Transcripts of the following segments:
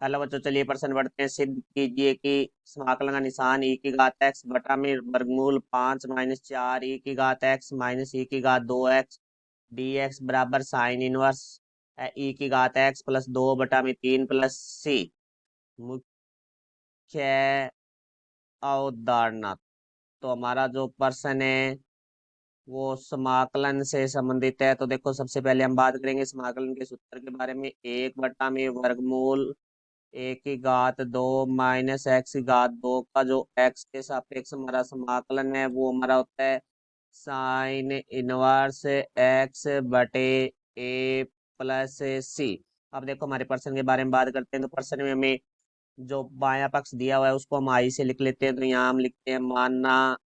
Hello बच्चों, चलिए प्रश्न बढ़ते हैं। सिद्ध कीजिए कि समाकलन का निशान ई की घात एक्स बटा में वर्गमूल 5 - 4 ई की घात एक्स माइनस ई की घात 2 एक्स डी एक्स बराबर साइन इनवर्स ई की घात एक्स प्लस 2/3 प्लस सी। मुख्य अवधारणा। तो हमारा जो प्रश्न है वो समाकलन से संबंधित है। तो देखो, सबसे पहले हम बात करेंगे समाकलन के सूत्र के बारे में। 1/में वर्गमूल ए की घात 2 माइनस एक्स की घात 2 का जो एक्स के सापेक्ष हमारा समाकलन है वो हमारा होता है साइन इनवर्स एक्स बटे ए प्लस सी। अब देखो, हमारे प्रश्न के बारे में बात करते हैं। तो प्रश्न में हमें जो बायां पक्ष दिया हुआ है उसको हम आई से लिख लेते हैं। तो यहाँ हम लिखते हैं मानना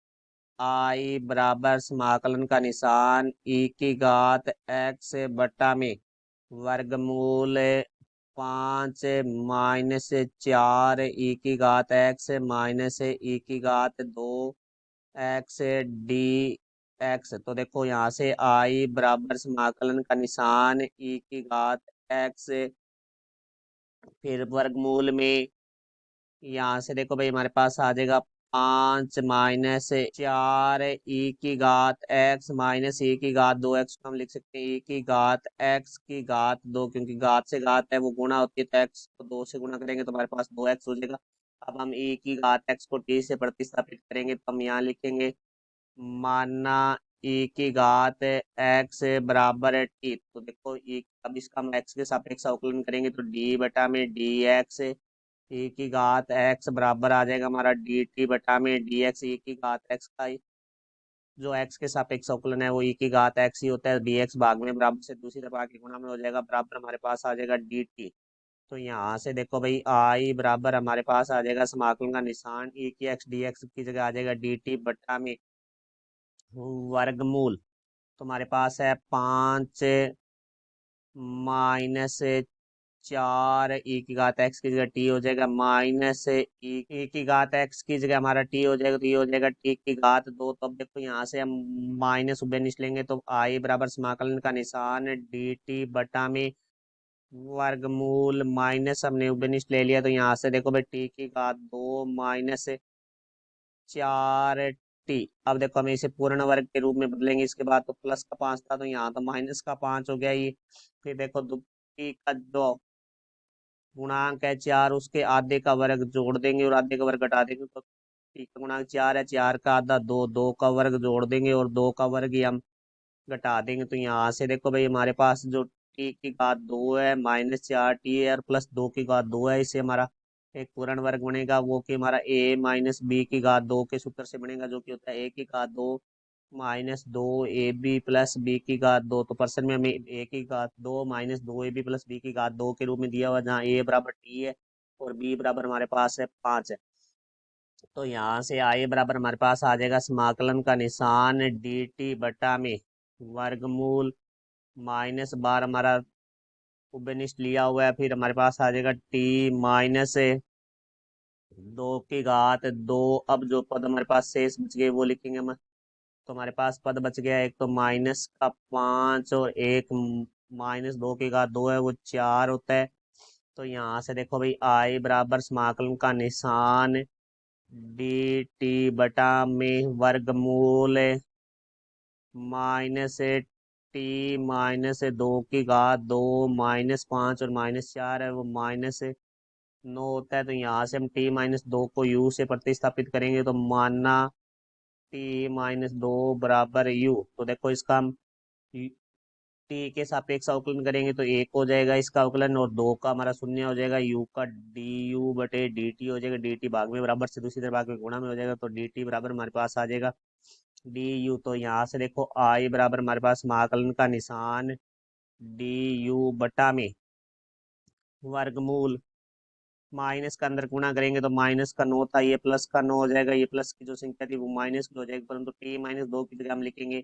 आई बराबर समाकलन का निशान ई की घात एक्स बटा में वर्गमूल 5 - 4 ई की घात एक्स माइनस ई की घात 2 एक्स डी एक्स। तो देखो, यहाँ से आई बराबर समाकलन का निशान ई की घात एक्स, फिर वर्गमूल में यहाँ से देखो भाई हमारे पास आ जाएगा 5 - 4 ई की घात एक्स माइनस ई की घात 2 एक्स को हम लिख सकते हैं ई की घात एक्स की घात 2, क्योंकि घात से घात है वो गुणा होती है। तो एक्स को 2 से गुणा करेंगे तो हमारे पास 2 एक्स हो जाएगा। अब हम ई की घात एक्स को टी से प्रतिस्थापित करेंगे तो हम यहाँ लिखेंगे माना ई की घात एक्स बराबर है टी। तो देखो, ई अब इसका हम एक्स के सापेक्ष अवकलन करेंगे तो डी बटा में डी एक्स ई की घात एक्स बराबर आ जाएगा हमारा डी टी बटा में डी एक्स ई की घात एक्स का जो एक्स के सापेक्ष अवकलन है वो ई की घात एक्स ही होता है। डी एक्स भाग में बराबर से दूसरी तरफ आके गुणा में हो जाएगा, बराबर हमारे पास आ जाएगा डी टी। तो यहाँ से देखो भाई आई बराबर हमारे पास आ जाएगा समाकलन का निशान ई की एक्स डी एक्स की जगह आ जाएगा डी टी बटा में वर्गमूल। तो हमारे पास है 5 - 4 ई की घात एक्स की जगह टी हो जाएगा माइनस ई की घात एक्स की जगह हमारा टी हो जाएगा। तो ये हो जाएगा टी की घात 2। तो अब देखो, यहाँ से हम माइनस उभय निश लेंगे तो आई बराबर समाकलन का निशान डी टी बटा में वर्गमूल माइनस हमने उभय निश ले लिया। तो यहाँ से देखो भाई टी की घात 2 माइनस 4 टी। अब देखो, हमें इसे पूर्ण वर्ग के रूप में बदलेंगे इसके बाद। तो प्लस का 5 था तो यहाँ तो माइनस का 5 हो गया ये। फिर देखो, टी का जो गुणांक है 4 उसके आधे का वर्ग जोड़ देंगे और आधे का वर्ग घटा देंगे। तो टी का गुणांक 4 है, 4 का आधा 2, 2 का वर्ग जोड़ देंगे और 2 का वर्ग ही हम घटा देंगे। तो यहाँ से देखो भाई हमारे पास जो टी की घात 2 है -4 टी है और प्लस 2 की घात 2 है, इससे हमारा एक पूर्ण वर्ग बनेगा वो कि हमारा a माइनस बी की घात 2 के सूत्र से बनेगा, जो कि होता है a की घात 2 -2ab प्लस बी की घात 2। तो पर्सन में हमें a की घात 2 -2ab प्लस बी की घात 2 के रूप में दिया हुआ, जहाँ a बराबर t है और b बराबर हमारे पास है 5 है। तो यहाँ से आई बराबर हमारे पास आ जाएगा समाकलन का निशान डी टी बटा में वर्गमूल -12 हमारा उबनिस्ट लिया हुआ है। फिर हमारे पास आ जाएगा टी माइनस 2 की घात 2। अब जो पद हमारे पास शेष बच गए वो लिखेंगे हम। तो हमारे पास पद बच गया एक तो -5 और एक -2 की घात 2 है वो 4 होता है। तो यहाँ से देखो भाई आई बराबर समाकलन का निशान डी टी बटा में वर्गमूल -टी -2 की घात 2 -5 और -4 है वो -9 होता है। तो यहाँ से हम t-2 को u से प्रतिस्थापित करेंगे तो मानना t-2 बराबर u। तो देखो, इसका हम टी के सापेक्ष अवकलन करेंगे तो 1 हो जाएगा इसका अवकलन और 2 का हमारा शून्य हो जाएगा। u का डी यू बटे डी टी हो जाएगा, डी टी भाग में बराबर से दूसरी तरफ भाग में गुणा में हो जाएगा। तो डी टी बराबर हमारे पास आ जाएगा डी यू। तो यहाँ से देखो आई बराबर हमारे पास समाकलन का निशान डी यू बटा में वर्गमूल माइनस का अंदर गुणा करेंगे तो माइनस का 9 था, ये प्लस का 9 हो जाएगा। ये प्लस की जो संख्या थी वो माइनस की हो जाएगी, परंतु t-2 की जगह हम लिखेंगे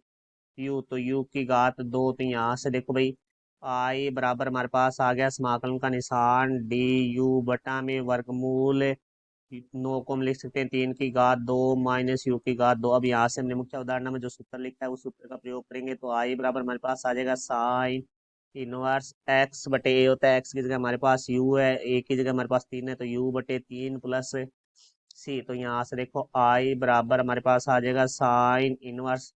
u। तो u की घात 2। तो यहाँ से देखो भाई आई बराबर हमारे पास आ गया समाकलन का निशान डी यू बटा में वर्गमूल 9 को हम लिख सकते हैं 3 की घात 2 -u की घात 2। अब यहाँ से हमने मुख्य अवधारणा में जो सूत्र लिखा है उस सूत्र का प्रयोग करेंगे तो आई बराबर हमारे पास आ जाएगा साइन इनवर्स एक्स बटे ए होता है। एक्स की जगह हमारे पास यू है, ए की जगह हमारे पास 3 है, तो यू बटे 3 प्लस सी। तो यहाँ से देखो आई बराबर हमारे पास आ जाएगा साइन इनवर्स,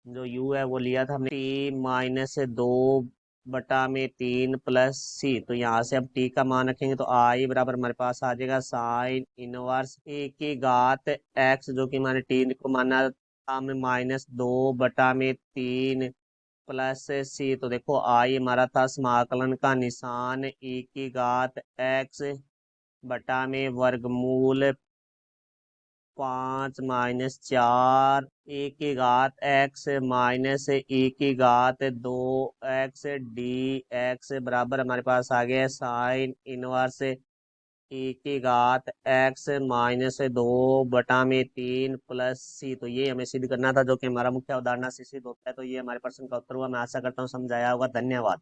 जो यू है वो लिया था हमने टी माइनस 2/3 प्लस सी। तो यहाँ से अब टी का मान रखेंगे तो आई बराबर हमारे पास आ जाएगा साइन इनवर्स ए की घात एक्स, जो कि हमारे टी को माना था हमें -2/3 प्लस सी। तो देखो आई हमारा था समाकलन का निशान, ई की घात एक्स बटा में वर्गमूल 5 - 4 ए की घात एक्स माइनस ई की घात 2x डी एक्स बराबर हमारे पास आ गया साइन इनवर्स ई की घात एक्स -2/3 प्लस सी। तो ये हमें सिद्ध करना था, जो कि हमारा मुख्य अवधारणा से सिद्ध होता है। तो ये हमारे प्रश्न का उत्तर हुआ। मैं आशा करता हूँ समझ आया होगा। धन्यवाद।